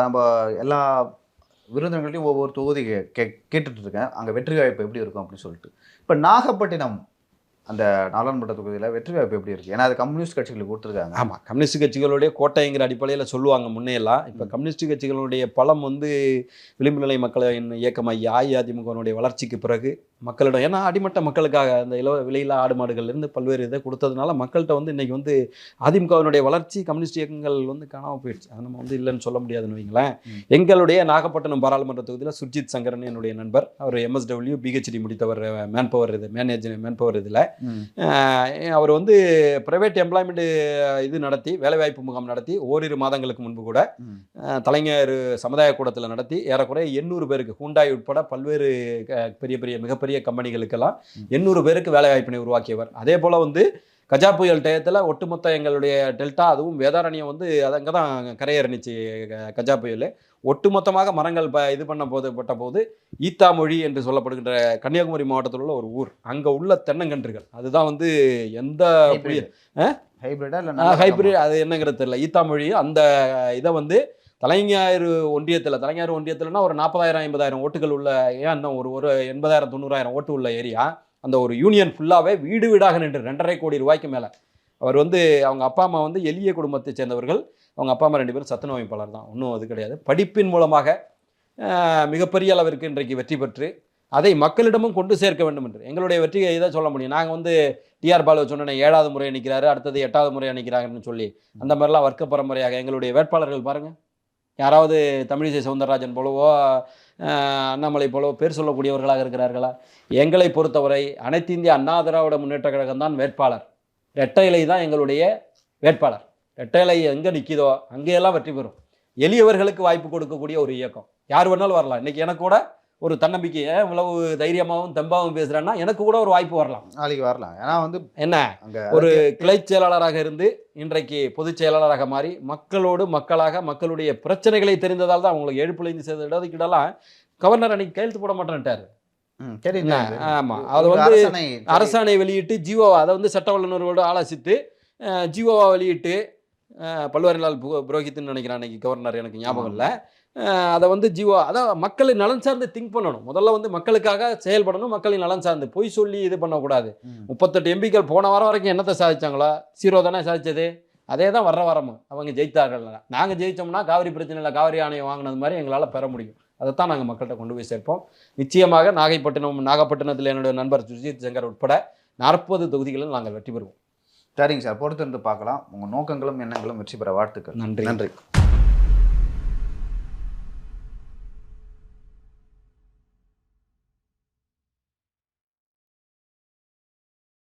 நம்ம எல்லா விருந்தினர்களையும் ஒவ்வொரு தொகுதி கேட்டுட்டு இருக்கேன், அங்கே வெற்றி வாய்ப்பு எப்படி இருக்கும் அப்படின்னு சொல்லிட்டு. இப்போ நாகப்பட்டினம் அந்த நாடாளுமன்ற தொகுதியில் வெற்றி வாய்ப்பு எப்படி இருக்குது? ஏன்னா அது கம்யூனிஸ்ட் கட்சிகளுக்கு கொடுத்துருக்காங்க. ஆமாம், கம்யூனிஸ்ட் கட்சிகளுடைய கோட்டைங்கிற அடிப்படையில் சொல்லுவாங்க முன்னையெல்லாம். இப்போ கம்யூனிஸ்ட் கட்சிகளுடைய பலம் வந்து விளிம்பு நிலை மக்களின் இயக்கமாகி அஇஅதிமுகனுடைய வளர்ச்சிக்கு பிறகு மக்களிடம், ஏன்னா அடிமட்ட மக்களுக்காக அந்த விலையில்லா ஆடு மாடுகள்லேருந்து பல்வேறு இதை கொடுத்ததுனால மக்கள்கிட்ட வந்து இன்றைக்கி வந்து அதிமுகவினுடைய வளர்ச்சி, கம்யூனிஸ்ட் இயக்கங்கள் வந்து காணாமல் போயிடுச்சு. அதை நம்ம வந்து இல்லைன்னு சொல்ல முடியாதுன்னு வைங்களேன். எங்களுடைய நாகப்பட்டினம் பாராளுமன்ற தொகுதியில் சுர்ஜித் சங்கரன் என்னுடைய நண்பர். அவர் MSW பிஹெச்டி முடித்தவர், மேன்பவர் இதில். அவர் வந்து பிரைவேட் எம்ப்ளாய்மெண்ட் இது நடத்தி, வேலைவாய்ப்பு முகாம் நடத்தி ஓரிரு மாதங்களுக்கு முன்பு கூட தலைஞர் சமுதாய கூடத்தில் நடத்தி ஏறக்குறைய 800 பேருக்கு, ஹூண்டாய் உட்பட பல்வேறு மிகப்பெரிய கம்பெனிகளுக்கெல்லாம் 800 பேருக்கு வேலைவாய்ப்பினை உருவாக்கியவர். அதே போல் வந்து கஜா புயல் டயத்தில் ஒட்டுமொத்த எங்களுடைய டெல்டா, அதுவும் வேதாரண்யம் வந்து அது அங்கே தான் கரையேறிச்சு கஜா புயல். ஒட்டுமொத்தமாக மரங்கள் இது பட்ட போது ஈத்தாமொழி என்று சொல்லப்படுகின்ற கன்னியாகுமரி மாவட்டத்தில் உள்ள ஒரு ஊர், அங்கே உள்ள தென்னங்கன்றுகள், அதுதான் வந்து எந்த ஹைபிரிட் அது என்னங்கிறது தெரியல, ஈத்தாமொழி. அந்த இதை வந்து தலைஞாயிறு ஒன்றியத்தில்னா ஒரு 40,000-50,000 ஓட்டுகள் உள்ள, ஏன் ஒரு 80,000-90,000 ஓட்டு உள்ள ஏரியா. அந்த ஒரு யூனியன் ஃபுல்லாகவே வீடு வீடாக நின்று 2.5 கோடி ரூபாய்க்கு மேலே. அவர் வந்து அவங்க அப்பா அம்மா வந்து எளிய குடும்பத்தை சேர்ந்தவர்கள். அவங்க அப்பா அம்மா 2 பேரும் சத்துணவு அமைப்பாளர் தான், ஒன்றும் அது கிடையாது. படிப்பின் மூலமாக மிகப்பெரிய அளவிற்கு இன்றைக்கு வெற்றி பெற்று அதை மக்களிடமும் கொண்டு சேர்க்க வேண்டும் என்று எங்களுடைய வெற்றியை இதை சொல்ல முடியும். நாங்கள் வந்து டிஆர் பாலுவை சொன்னேன், 7வது முறை நிற்கிறாரு, அடுத்தது 8வது முறை நிற்கிறாங்கன்னு சொல்லி. அந்த மாதிரிலாம் வர்க்க பரம்பரையாக எங்களுடைய வேட்பாளர்கள் பாருங்கள், யாராவது தமிழிசை சவுந்தரராஜன் போலவோ அண்ணாமலை போலவோ பேர் சொல்லக்கூடியவர்களாக இருக்கிறார்களா? எங்களை பொறுத்தவரை அனைத்து இந்திய அண்ணா திராவிட முன்னேற்ற கழகம் தான் வேட்பாளர். இரட்டை இலை தான் எங்களுடைய வேட்பாளர். இரட்டை இலை எங்கே நிற்கிதோ அங்கேயெல்லாம் வெற்றி பெறும். எளியவர்களுக்கு வாய்ப்பு கொடுக்கக்கூடிய ஒரு இயக்கம். யார் வேணாலும் வரலாம். இன்றைக்கி எனக்கு கூட ஒரு தன்னம்பிக்கையை இவ்வளவு தைரியமாகவும் தெம்பாகவும் பேசுகிறேன்னா எனக்கு கூட ஒரு வாய்ப்பு வரலாம், நாளைக்கு வரலாம். ஏன்னா வந்து என்ன, ஒரு கிளை செயலாளராக இருந்து இன்றைக்கு பொதுச் செயலாளராக மாறி மக்களோடு மக்களாக மக்களுடைய பிரச்சனைகளை தெரிந்ததால் தான் அவங்களுக்கு 7.5% கவர்னர் அன்னைக்கு கையெழுத்து போட மாட்டேன்ட்டார். ஆமாம், அது வந்து அரசாணை வெளியிட்டு ஜிஓவா, அதை வந்து சட்ட வல்லுநர்களோடு ஆலோசித்து ஜிஓவா வெளியிட்டு, பல்வாரிலால் புரோஹித்னு நினைக்கிறேன் அன்னைக்கு கவர்னர், எனக்கு ஞாபகம் இல்லை. அதை வந்து அதான் மக்களின் நலன் சார்ந்து திங்க் பண்ணணும். முதல்ல வந்து மக்களுக்காக செயல்படணும், மக்களின் நலன் சார்ந்து பொய் சொல்லி இது பண்ணக்கூடாது. 38 எம்பிக்கள் போன வாரம் வரைக்கும் என்னத்தை சாதிச்சாங்களோ? 0 தானே சாதிச்சது. அதே தான் வர்ற வாரமும் அவங்க ஜெயித்தார்கள். நாங்கள் ஜெயித்தோம்னா காவிரி பிரச்சனையில் காவிரி ஆணையம் வாங்கினது மாதிரி எங்களால் பெற முடியும். அதைத்தான் நாங்கள் மக்கள்கிட்ட கொண்டு போய் சேர்ப்போம். நிச்சயமாக நாகப்பட்டினத்தில் என்னுடைய நண்பர் சுர்ஜித் சங்கர் உட்பட 40 தொகுதிகளில் நாங்கள் வெற்றி பெறுவோம். சரிங்க சார், பொறுத்திருந்து பார்க்கலாம். உங்கள் நோக்கங்களும் எண்ணங்களும் வெற்றி பெற வாழ்த்துக்கள். நன்றி.